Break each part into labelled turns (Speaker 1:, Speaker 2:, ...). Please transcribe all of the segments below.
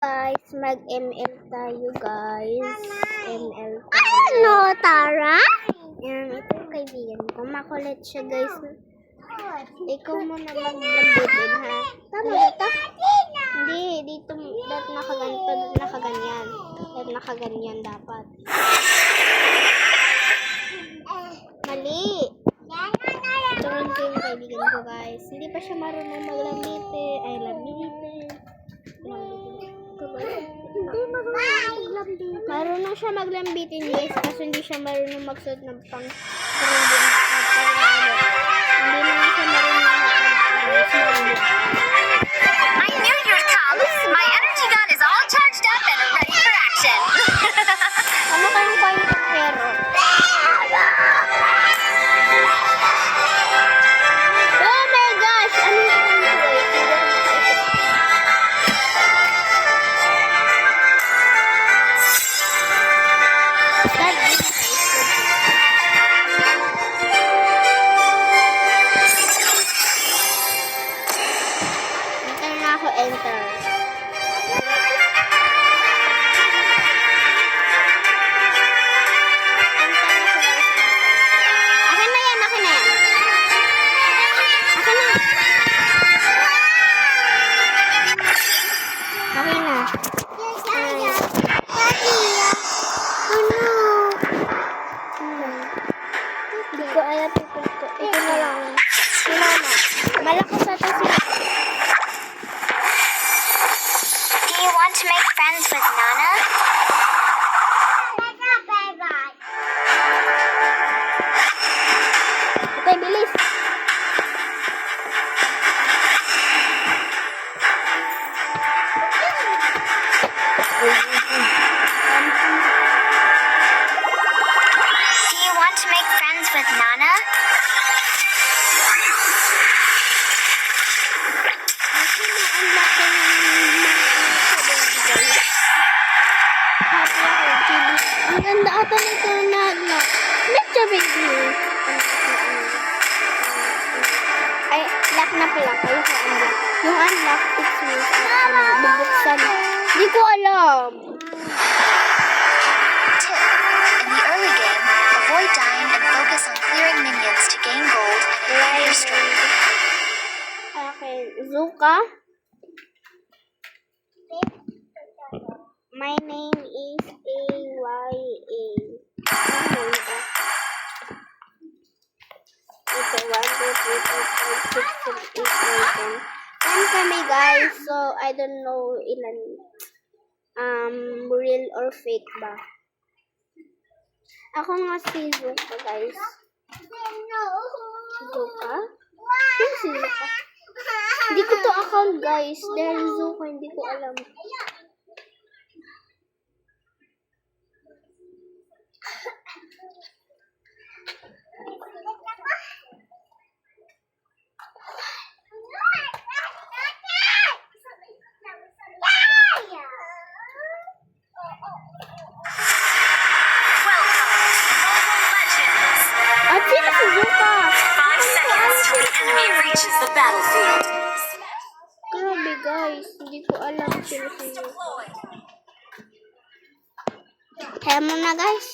Speaker 1: Guys, mag-ML tayo guys. ML tayo.
Speaker 2: Ano, Tara?
Speaker 1: Yan, ito yung kaibigan ko. Makulit siya guys. Ikaw muna maglambutin ha. Tama ba ito? Hindi, dito nakaganto, nakaganyan. Nakaganyan dapat. Mali. Turuan ko yung kaibigan ko guys. Hindi pa siya marunong maglambitin. Ay, lambitin. Marunong siya maglambitin guys. Kaso hindi siya marunong magsuot ng pang hindi naman siya marunong maglambitin.
Speaker 2: I knew you'd come. My energy gun is all charged up and ready for action.
Speaker 1: Ano kayong point of terror? Oh my gosh! Ano yung enter. Akin na yan, akin na yan. Akin na. Akin na. Hindi ko alam ito. Ito na lang. Sinama. Malakas na ito sila.
Speaker 2: Do you want to make friends with Nana?
Speaker 1: Okay, bilis.
Speaker 2: Do you want to make friends with Nana?
Speaker 1: Ang ganda ata nito na unlock. Let's baby. Ay, lock na pala. Kaya ko unlock. Yung unlock, it means bubuksan. Hindi ko alam.
Speaker 2: Tip. In the early game, avoid dying and focus on clearing minions to gain gold and improve your strength.
Speaker 1: Okay, Zuka. My name is A-Y-A. Ito, 1, 2, 3, 4, 5, 6, 7, 8, 9, 10. 10 kami guys, so I don't know ilan real or fake ba. Ako nga si Zuka guys. Zuka? Sino si Zuka? Hindi ko to account guys. Dahil Zuka, hindi ko alam. At sino si Zuka?
Speaker 3: 5 seconds till the enemy reaches the battlefield.
Speaker 1: Grabe guys, hindi ko alam sino si Zuka. Kaya muna guys.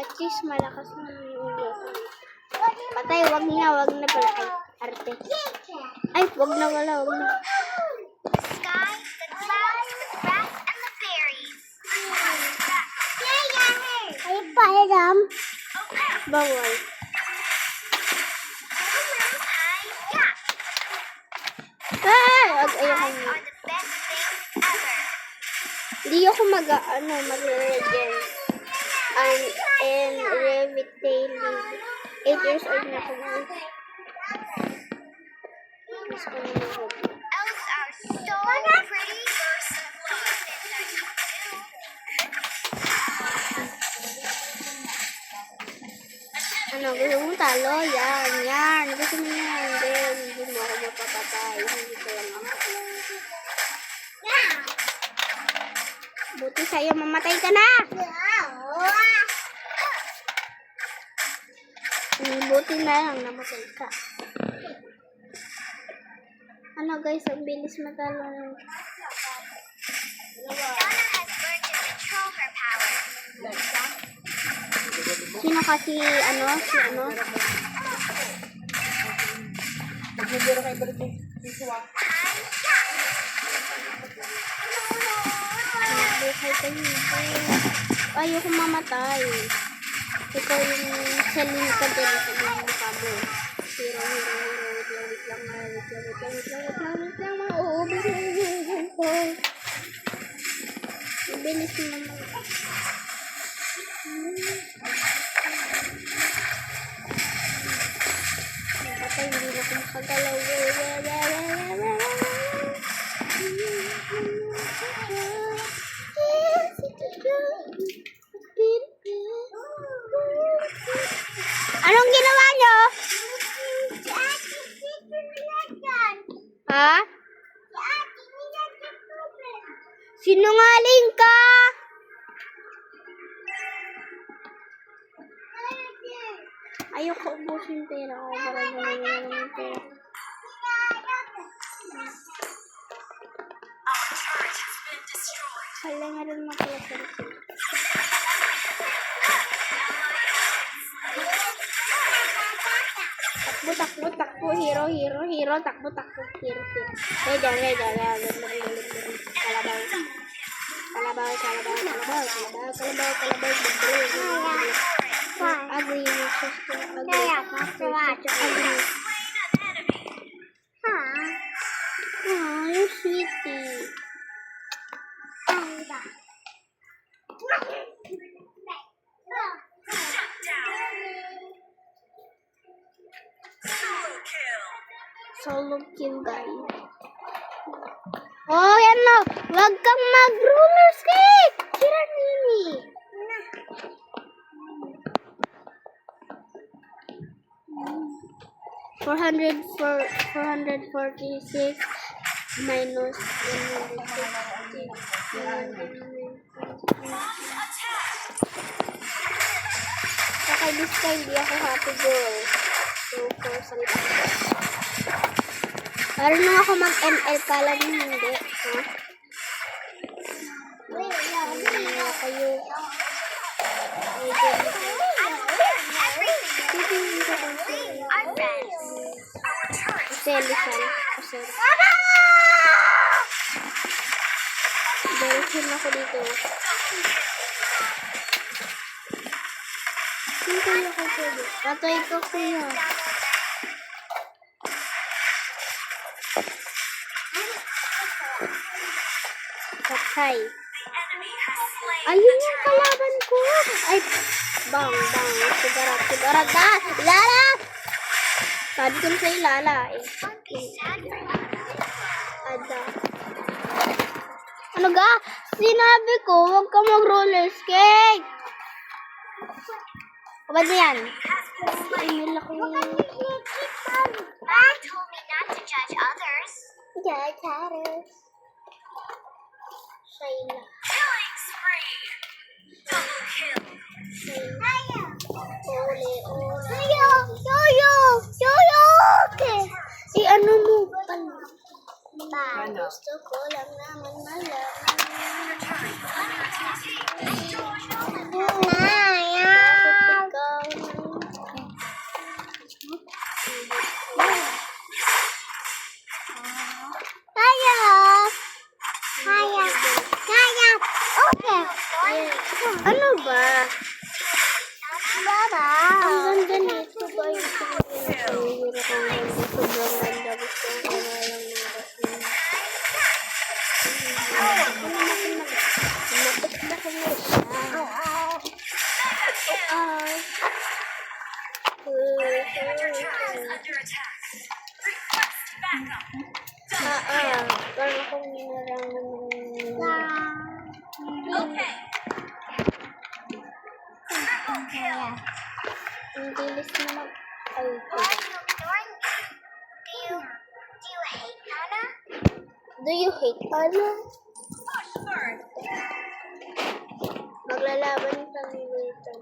Speaker 1: At least malakas na yung Zuka. Patay, wag na pala. Ay, arte. Ay, wag na wala, wag na.
Speaker 2: Sky, the clouds, the grass, and the berries.
Speaker 1: Ay, pairam. Bawal. Ay, ayoko
Speaker 2: Are
Speaker 1: na.
Speaker 2: the best things ever.
Speaker 1: Hindi ako mag-regen. And revitaling. 8 years old na ako guys. Gusto ko na mag-regen.
Speaker 2: Elves are so pretty.
Speaker 1: Ano, gusto mo talo? Yan. Gusto mo yan. Then, hindi mo ako mapapatay. Hindi ko lang ako. Buti sa'yo, mamatay ka na! Buti na lang namatay ka. Ano guys, ang bilis matalo ng...
Speaker 2: Donna has learned to control her power.
Speaker 1: Sino kasi, ano? Si ano? Buhay ka yun. Ayoko mamatay. Ikaw yung saling ka din sa mga mukha mo. Hero. Wait lang. Mauubos na yung ko. Bilis mo naman. Patay, hindi na ko makagalaw. Anong ginawa nyo? Ha? Sinungaling ka! Ayoko ubusin pera ko para gawin na naman yung pera.
Speaker 3: Our turret has been destroyed.
Speaker 1: Hala nga rin mapalasan ko. Takbo, hero, takbo, hero. Kalabaw. Ugly, oh, you're sweetie.
Speaker 3: Shut down. Solo kill.
Speaker 1: Solo kill, guys. Oh, yan na. Wag kang mag-roller skate. Sira nini. 446 minus 150. Saka this time, di ako happy girl. So, for some time. Marunong ako mag-ML pala din hindi. Ha? Ano kayo? Dahil ako dito. Hindi ako pwede. Patay ko kuya. Patay. Ayun yung kalaban ko. Ay, bang. Sigarat na. Lala! Sabi ko sa'yo, Lala. Ada. Ano ga? Sinabi ko, huwag ka mag-roller skate. Ba't mo yan? Ay, laki.
Speaker 2: Mom told me not to judge others.
Speaker 1: Judge others. Shayla.
Speaker 3: Killing spree. Double kill.
Speaker 1: Okay. Ano mo? Gusto ko lang naman Ano ba? Ang ganda nito ba yung sobrang ganda. Gusto ko nga lang Napit ko na siya.
Speaker 3: Under attack. Request backup.
Speaker 1: Parang akong minarangan
Speaker 3: Okay. Triple kill.
Speaker 1: ang bilis na
Speaker 2: Why are you ignoring me? Do you hate Nana?
Speaker 1: Do you hate Anna?
Speaker 3: Push first.
Speaker 1: Maglalaban kami dito.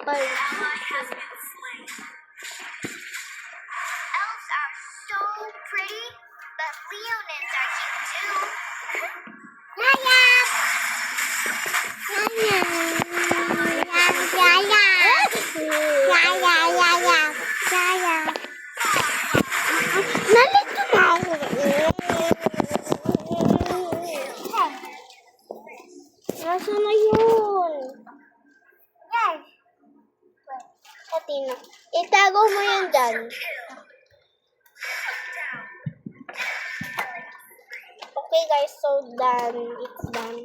Speaker 3: Ally has been slain.
Speaker 1: Nalito na ako. Nasaan na yun? Katina. Itago mo yan dyan. Okay guys, so done. It's done.